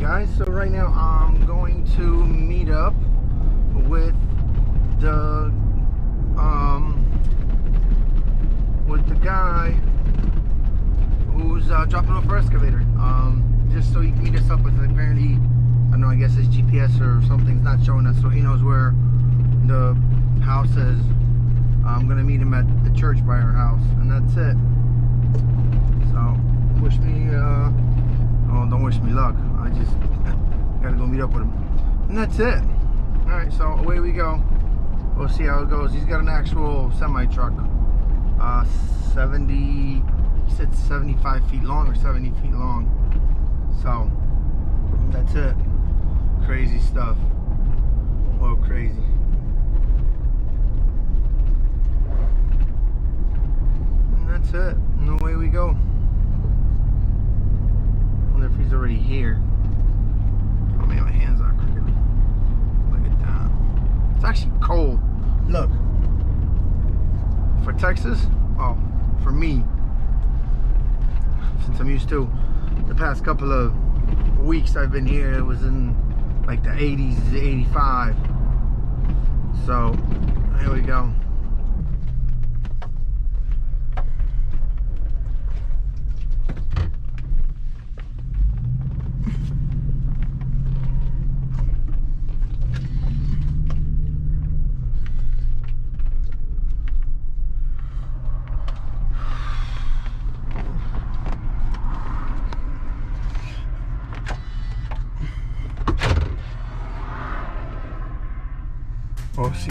guys, so right now I'm going to meet up with the guy who's dropping off our excavator, just so he can meet us up with it. Apparently, I don't know, I guess his GPS or something's not showing us, so he knows where the house is. I'm gonna meet him at the church by our house, and that's it. So wish me oh, don't wish me luck. I just gotta go meet up with him, and that's it. All right, so away we go. We'll see how it goes. He's got an actual semi truck, 70, he said 75 feet long or 70 feet long. So that's it. Crazy stuff. Whoa, crazy. And that's it. And away we go. Wonder if he's already here. Oh man, my hands are crooked. Look at that. It's actually cold. Look. For Texas, oh, for me, since I'm used to the past couple of weeks I've been here, it was in like the 80s, 85. So here we go. Oh, see.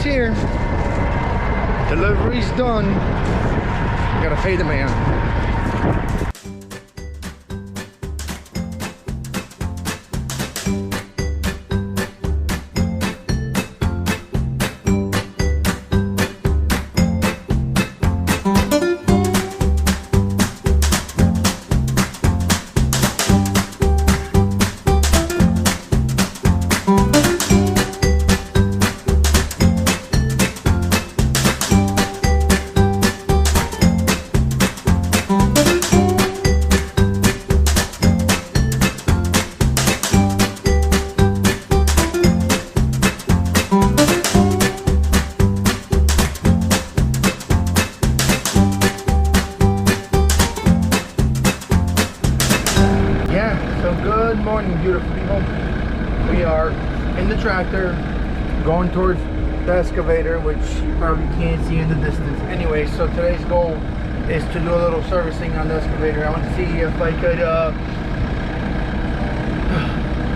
Here, delivery's done. Gotta pay the man. Good morning, beautiful people. We are in the tractor going towards the excavator, which you probably can't see in the distance. Anyway, so today's goal is to do a little servicing on the excavator. I want to see if I could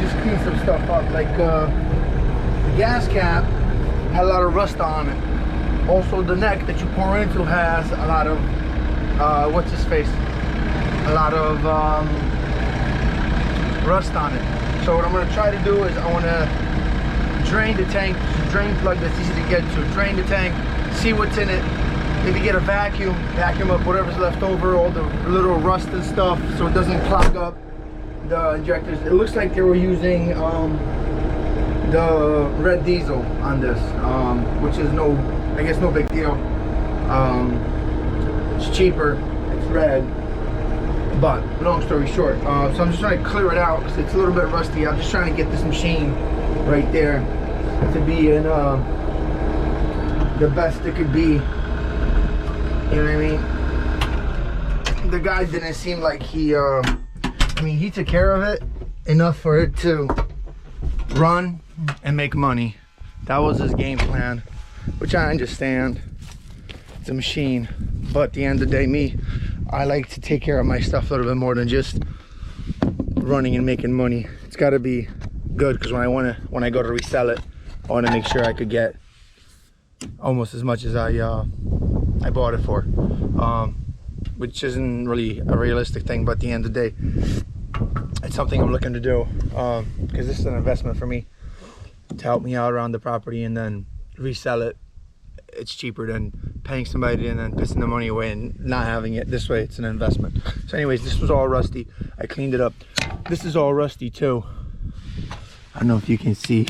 just clean some stuff up. Like the gas cap had a lot of rust on it. Also, the neck that you pour into has a lot of what's his face? A lot of rust on it. So what I'm going to try to do is I want to drain the tank, drain plug that's easy to get to, drain the tank, see what's in it, maybe get a vacuum up whatever's left over, all the little rust and stuff, so it doesn't clog up the injectors. It looks like they were using the red diesel on this, which is I guess no big deal. It's cheaper, it's red, but long story short, so I'm just trying to clear it out because it's a little bit rusty. I'm just trying to get this machine right there to be in the best it could be. You know what I mean? The guy didn't seem like he, I mean, he took care of it enough for it to run and make money. That was his game plan, which I understand. It's a machine, but at the end of the day, I like to take care of my stuff a little bit more than just running and making money. It's got to be good, because when I go to resell it, I want to make sure I could get almost as much as I bought it for, which isn't really a realistic thing, but at the end of the day, it's something I'm looking to do, because this is an investment for me to help me out around the property, and then resell it. It's cheaper than paying somebody and then pissing the money away and not having it. This way it's an investment. So anyways, this was all rusty. I cleaned it up. This is all rusty too. I don't know if you can see.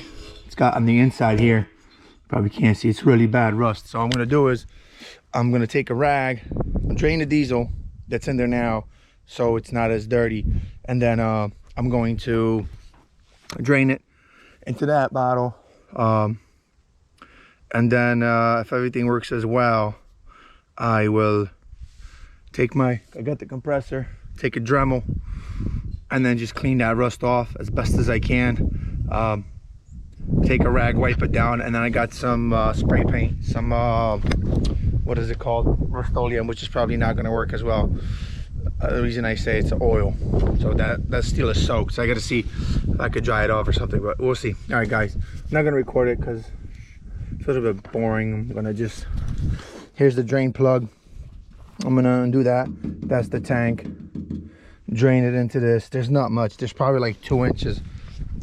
It's got on the inside here, probably can't see, it's really bad rust. So what I'm going to do is I'm going to take a rag, drain the diesel that's in there now so it's not as dirty, and then I'm going to drain it into that bottle, and then if everything works as well, I will take I got the compressor, take a Dremel, and then just clean that rust off as best as I can. Take a rag, wipe it down, and then I got some spray paint, some what is it called, Rust-Oleum, which is probably not going to work as well. The reason I say it's oil, so that steel is soaked, so I got to see if I could dry it off or something, but we'll see. All right guys, I'm not going to record it because it's a little bit boring. I'm going to just, here's the drain plug. I'm going to undo that. That's the tank. Drain it into this. There's not much, there's probably like 2 inches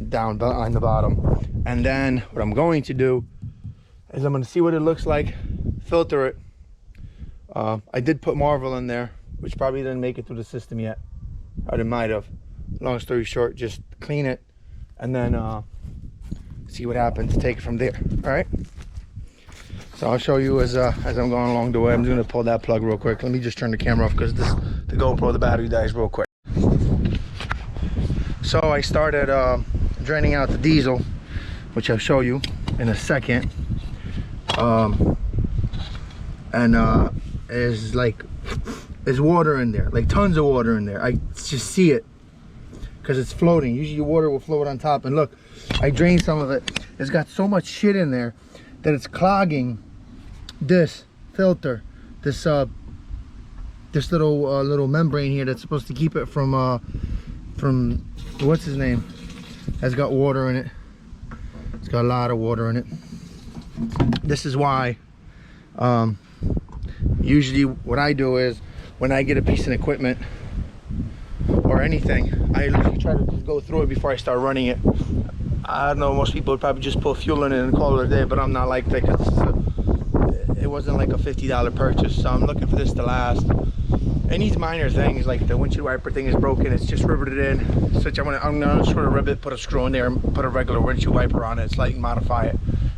down on the bottom. And then what I'm going to do is I'm going to see what it looks like, filter it. I did put Marvel in there, which probably didn't make it through the system yet, or it might have. Long story short, just clean it and then see what happens. Take it from there. All right, so I'll show you as I'm going along the way. I'm just going to pull that plug real quick. Let me just turn the camera off because the GoPro, the battery dies real quick. So I started draining out the diesel, which I'll show you in a second. There's water in there, like tons of water in there. I just see it because it's floating. Usually water will float on top, and look, I drained some of it. It's got so much shit in there that it's clogging this filter, this little membrane here that's supposed to keep it from what's his name, has got water in it. It's got a lot of water in it. This is why usually what I do is when I get a piece of equipment or anything, I usually try to just go through it before I start running it. I don't know, most people would probably just put fuel in it and call it a day, but I'm not like that, because it wasn't like a $50 purchase, so I'm looking for this to last. And these minor things, like the windshield wiper thing is broken, it's just riveted in. So I'm gonna sort of rib it, put a screw in there, and put a regular windshield wiper on it, slightly modify it.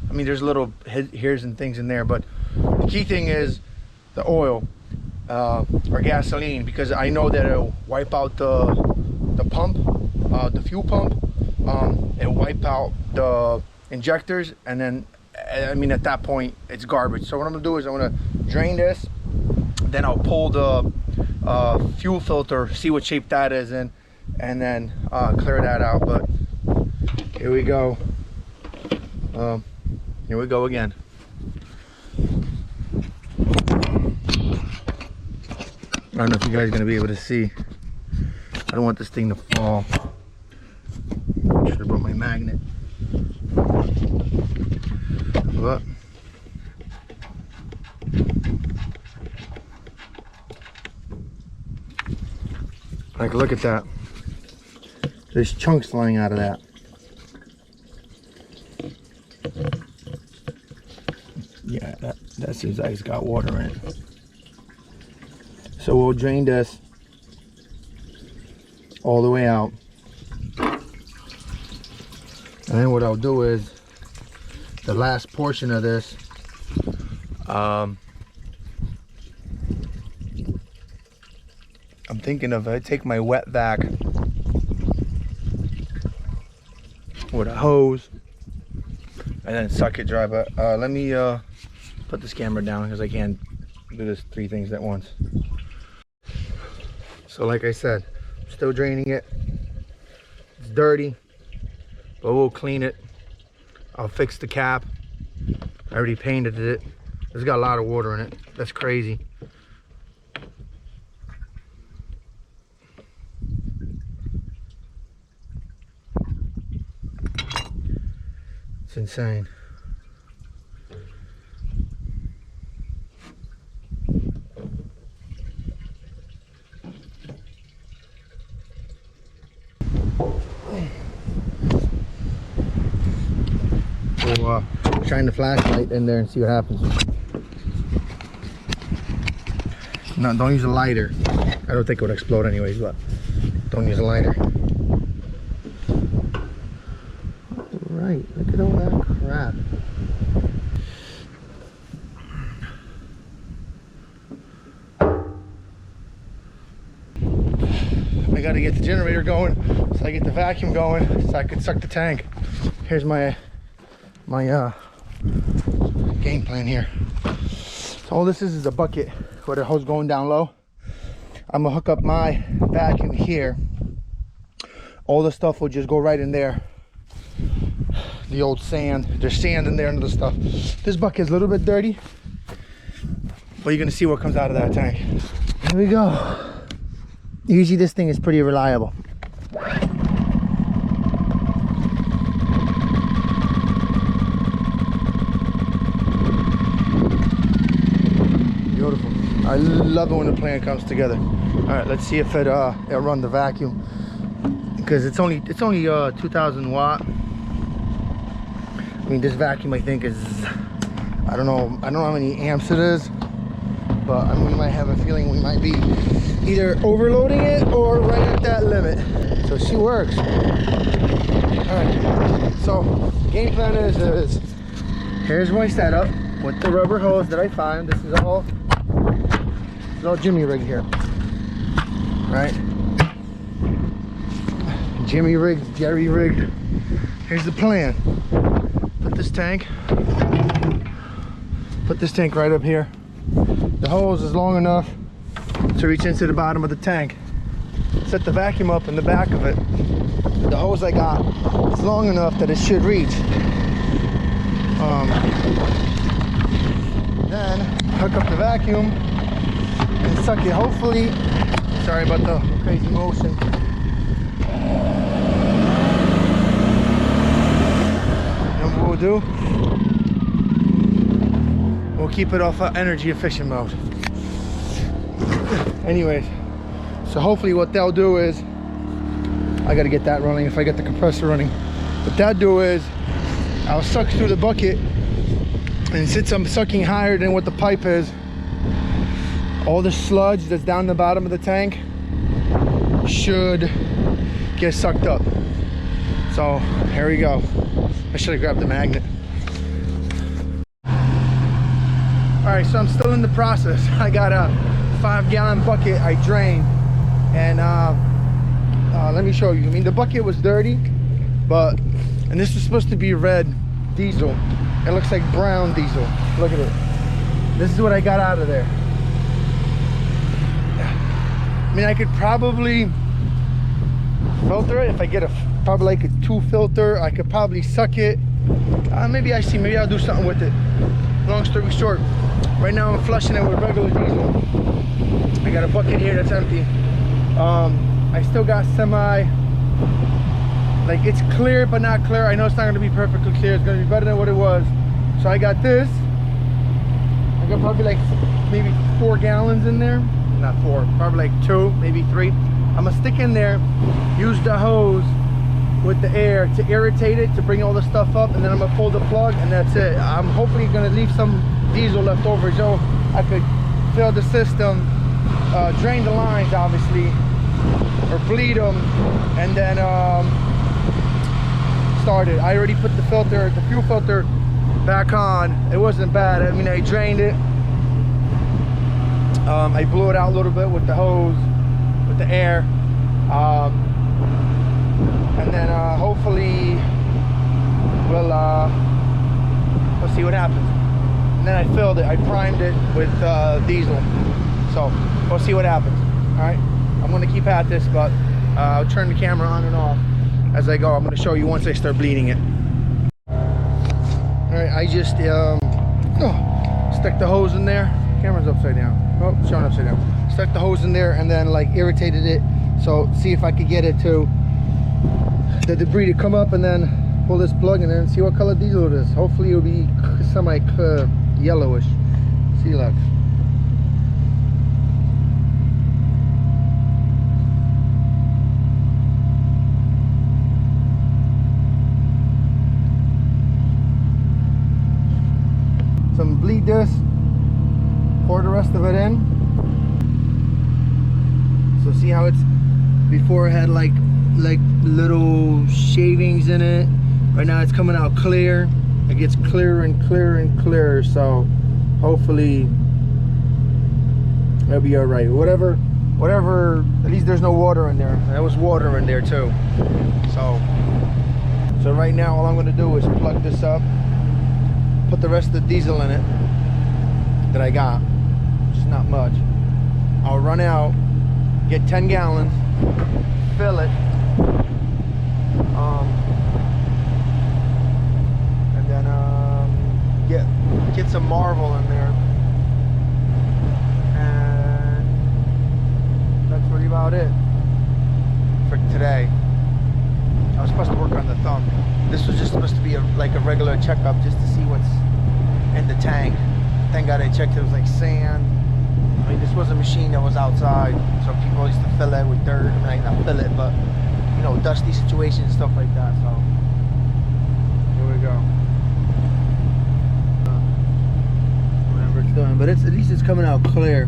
I mean, there's little hairs and things in there, but the key thing is the oil or gasoline, because I know that it'll wipe out the pump, the fuel pump. It'll wipe out the injectors, and then I mean at that point it's garbage. So what I'm gonna do is I'm gonna drain this, then I'll pull the fuel filter, see what shape that is in, and then clear that out. But here we go. Here we go again. I don't know if you guys are gonna be able to see. I don't want this thing to fall. Should have brought my magnet. But like, look at that. There's chunks flying out of that. Yeah, that seems like it's got water in it. So we'll drain this all the way out. And then what I'll do is the last portion of this, I'm thinking of, I take my wet vac with a hose and then suck it dry. But let me put this camera down because I can't do this 3 things at once. So like I said, still draining it. It's dirty, but we'll clean it. I'll fix the cap. I already painted it. It's got a lot of water in it. That's crazy. It's insane. We'll shine the flashlight in there and see what happens. No, don't use a lighter. I don't think it would explode anyways, but don't use a lighter. Right, look at all that crap. I gotta get the generator going so I get the vacuum going so I can suck the tank. Here's my game plan here. So all this is a bucket where the hose going down low. I'm gonna hook up my vacuum here. All the stuff will just go right in there. The old sand, there's sand in there and other stuff. This bucket is a little bit dirty, but you're gonna see what comes out of that tank. Here we go. Usually this thing is pretty reliable. Beautiful. I love it when the plan comes together. All right, let's see if it'll run the vacuum, because it's only 2,000 watt. I mean, this vacuum I think is, I don't know how many amps it is, but I mean, we might have a feeling we might be either overloading it or right at that limit. So she works. All right, so game plan is here's my setup with the rubber hose that I find. This is all Jimmy rigged here, right? Jimmy rigged, Jerry rigged. Here's the plan. Put this tank right up here. The hose is long enough to reach into the bottom of the tank. Set the vacuum up in the back of it. The hose I got is long enough that it should reach. Then hook up the vacuum and suck it. Hopefully, sorry about the crazy motion. And what we'll do, we'll keep it off energy efficient mode. Anyways, so hopefully what they'll do is, I gotta get that running if I get the compressor running. What they'll do is, I'll suck through the bucket, and since I'm sucking higher than what the pipe is, all the sludge that's down the bottom of the tank should get sucked up. So here we go. I should have grabbed the magnet. All right, so I'm still in the process. I got a 5-gallon bucket I drained, and let me show you. I mean, the bucket was dirty, and this is supposed to be red diesel. It looks like brown diesel. Look at it. This is what I got out of there. I mean, I could probably filter it if I get probably like a 2 filter. I could probably suck it. Maybe I'll do something with it. Long story short, right now I'm flushing it with regular diesel. I got a bucket here that's empty. I still got like it's clear but not clear. I know it's not going to be perfectly clear. It's going to be better than what it was. So I got this. I got probably like maybe 4 gallons in there. Not 4, probably like 2, maybe 3. I'm gonna stick in there, use the hose with the air to irritate it, to bring all the stuff up, and then I'm gonna pull the plug, and that's it. I'm hopefully gonna leave some diesel left over so I could fill the system drain the lines, obviously, or bleed them, and then start it. I already put the fuel filter back on. It wasn't bad. I mean, I drained it. I blew it out a little bit with the hose, with the air, and then hopefully we'll see what happens. And then I filled it. I primed it with diesel. So we'll see what happens. All right. I'm gonna keep at this, but I'll turn the camera on and off as I go. I'm gonna show you once I start bleeding it. All right. I just stuck the hose in there. Camera's upside down. Oh, showing upside down. Stuck the hose in there and then like irritated it. So see if I could get it to the debris to come up, and then pull this plug in there and see what color diesel it is. Hopefully it'll be semi yellowish. See, look. Some bleed this. Pour the rest of it in. So see how it's, before it had like little shavings in it. Right now it's coming out clear. It gets clearer and clearer and clearer. So hopefully it'll be all right. Whatever. At least there's no water in there. There was water in there too. So right now all I'm going to do is plug this up, put the rest of the diesel in it that I got. Just not much. I'll run out, get 10 gallons, fill it, and then get some Marvel in there, and that's really about it for today. I was supposed to work on the thumb. This was just supposed to be like a regular checkup, just to see what's in the tank. Thank God I checked. It was like sand. I mean, this was a machine that was outside, so people used to fill it with dirt. I mean, not fill it, but you know, dusty situations, stuff like that. So here we go. Whatever it's doing, but at least it's coming out clear.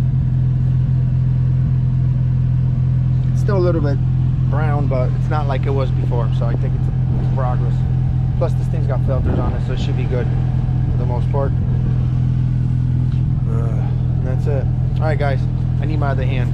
It's still a little bit brown, but it's not like it was before. So I think it's progress. Plus, this thing's got filters on it, so it should be good for the most part. And that's it. All right, guys. I need my other hand.